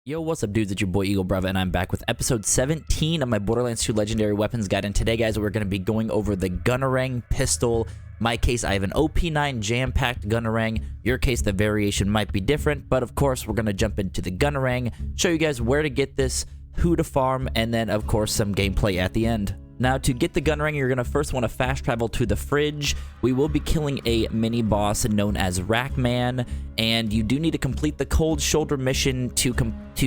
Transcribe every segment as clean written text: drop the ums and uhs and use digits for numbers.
Yo, what's up, dudes? It's your boy Eagle Brava, and I'm back with episode 17 of my Borderlands 2 Legendary Weapons Guide. And today, guys, we're going to be going over the Gunerang pistol. My case, I have an OP9 jam-packed Gunerang. Your case, the variation might be different, but of course, we're going to jump into the Gunerang, show you guys where to get this, who to farm, and then, of course, some gameplay at the end. Now, to get the Gunerang, you're going to first want to fast travel to the fridge. We will be killing a mini-boss known as Rackman, and you do need to complete the Cold Shoulder mission to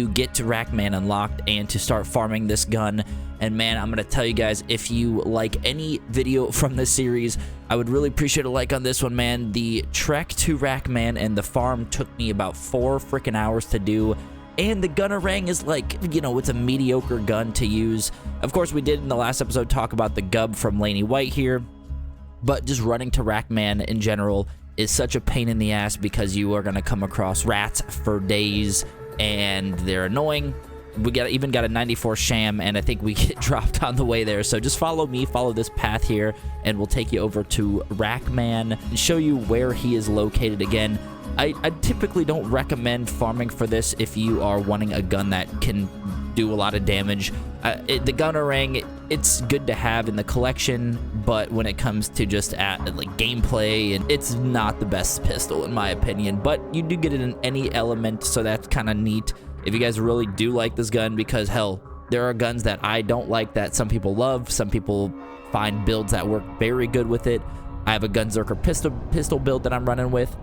get to Rackman unlocked and to start farming this gun. And man, I'm going to tell you guys, if you like any video from this series, I would really appreciate a like on this one, man. The trek to Rackman and the farm took me about 4 freaking hours to do. And the Gunerang is like, you know, it's a mediocre gun to use. Of course, we did in the last episode talk about the Gub from Laney White here. But just running to Rackman in general is such a pain in the ass because you are going to come across rats for days. And they're annoying. We even got a 94 sham, and I think we get dropped on the way there. So just follow me, follow this path here, and we'll take you over to Rackman and show you where he is located again. I typically don't recommend farming for this if you are wanting a gun that can do a lot of damage. The Gunerang, it's good to have in the collection, but when it comes to just like gameplay, and it's not the best pistol in my opinion. But you do get it in any element, so that's kind of neat. If you guys really do like this gun, because hell, there are guns that I don't like that some people love. Some people find builds that work very good with it. I have a Gunzerker pistol build that I'm running with,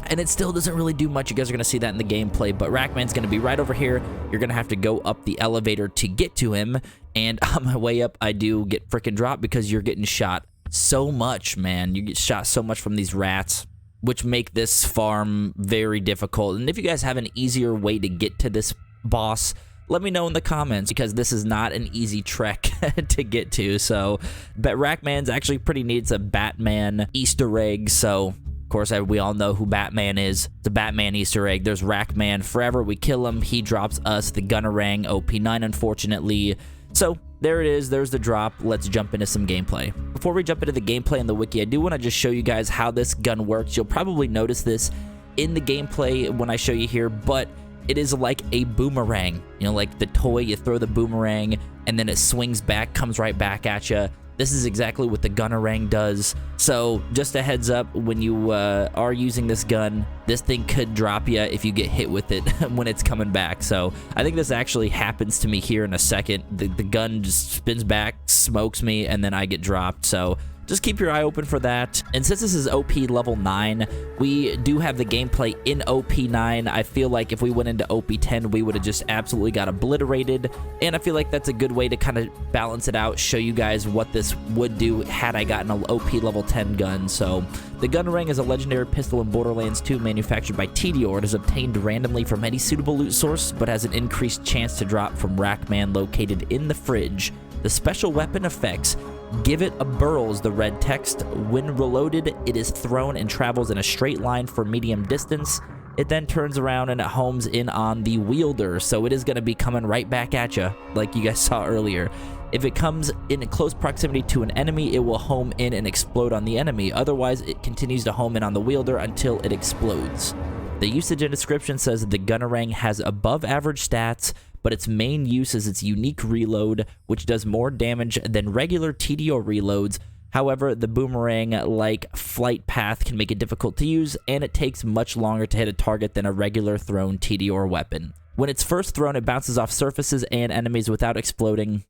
and it still doesn't really do much. You guys are going to see that in the gameplay, but Rackman's going to be right over here. You're going to have to go up the elevator to get to him, and on my way up, I do get freaking dropped because you're getting shot so much, man. You get shot so much from these rats, which make this farm very difficult. And if you guys have an easier way to get to this boss, let me know in the comments, because this is not an easy trek to get to. So, but Rackman's actually pretty neat. It's a Batman Easter egg, so of course, we all know who Batman is. The Batman Easter egg. There's Rackman forever. We kill him. He drops us the Gunerang OP9, unfortunately. So there it is. There's the drop. Let's jump into some gameplay. Before we jump into the gameplay and the wiki, I do want to just show you guys how this gun works. You'll probably notice this in the gameplay when I show you here, but it is like a boomerang. You know, like the toy, you throw the boomerang, and then it swings back, comes right back at you. This is exactly what the Gunerang does. So just a heads up, when you are using this gun, this thing could drop you if you get hit with it when it's coming back. So I think this actually happens to me here in a second. The gun just spins back, smokes me, and then I get dropped. So just keep your eye open for that. And since this is OP level 9, we do have the gameplay in OP9. I feel like if we went into OP10, we would have just absolutely got obliterated. And I feel like that's a good way to kind of balance it out, show you guys what this would do had I gotten an OP level 10 gun. So the Gunerang is a legendary pistol in Borderlands 2 manufactured by TDR. It is obtained randomly from any suitable loot source, but has an increased chance to drop from Rackman located in the fridge. The special weapon effects: give it a burls, the red text. When reloaded, it is thrown and travels in a straight line for medium distance. It then turns around and it homes in on the wielder, so it is going to be coming right back at you, like you guys saw earlier. If it comes in close proximity to an enemy, it will home in and explode on the enemy. Otherwise, it continues to home in on the wielder until it explodes. The usage and description says that the Gunerang has above average stats, but its main use is its unique reload, which does more damage than regular TDO reloads. However, the boomerang-like flight path can make it difficult to use, and it takes much longer to hit a target than a regular thrown TDO weapon. When it's first thrown, it bounces off surfaces and enemies without exploding.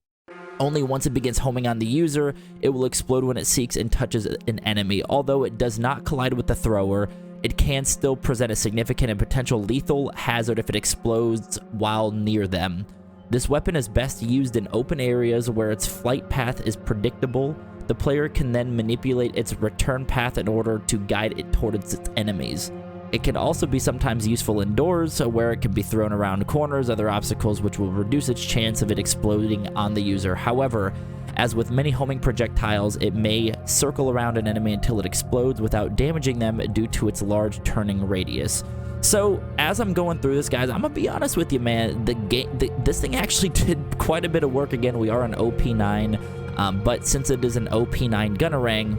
Only once it begins homing on the user, it will explode when it seeks and touches an enemy. Although it does not collide with the thrower, it can still present a significant and potential lethal hazard if it explodes while near them. This weapon is best used in open areas where its flight path is predictable. The player can then manipulate its return path in order to guide it towards its enemies. It can also be sometimes useful indoors, where it can be thrown around corners, other obstacles, which will reduce its chance of it exploding on the user. However, as with many homing projectiles, it may circle around an enemy until it explodes without damaging them due to its large turning radius. So, as I'm going through this, guys, I'm gonna be honest with you, man. This thing actually did quite a bit of work. Again, we are on OP9, but since it is an OP9 Gunerang,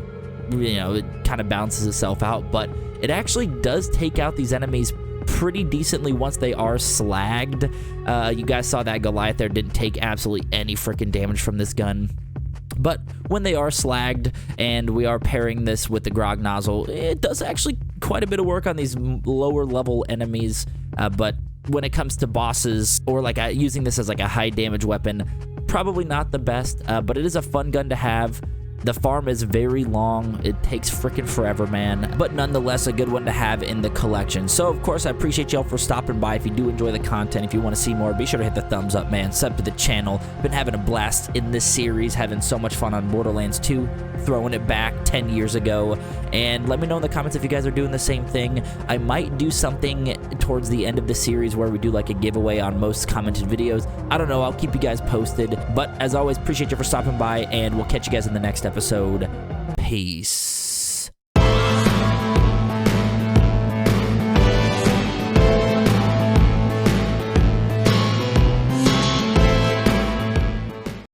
you know, it kind of balances itself out. But it actually does take out these enemies pretty decently once they are slagged. You guys saw that Goliath there didn't take absolutely any freaking damage from this gun. But when they are slagged and we are pairing this with the grog nozzle, it does actually quite a bit of work on these lower level enemies. But when it comes to bosses, or like using this as like a high damage weapon, probably not the best, but it is a fun gun to have. The farm is very long. It takes freaking forever, man. But nonetheless, a good one to have in the collection. So, of course, I appreciate y'all for stopping by. If you do enjoy the content, if you want to see more, be sure to hit the thumbs up, man. Sub to the channel. Been having a blast in this series, having so much fun on Borderlands 2, throwing it back 10 years ago. And let me know in the comments if you guys are doing the same thing. I might do something towards the end of the series where we do like a giveaway on most commented videos. I don't know. I'll keep you guys posted. But as always, appreciate you for stopping by, and we'll catch you guys in the next episode. Peace.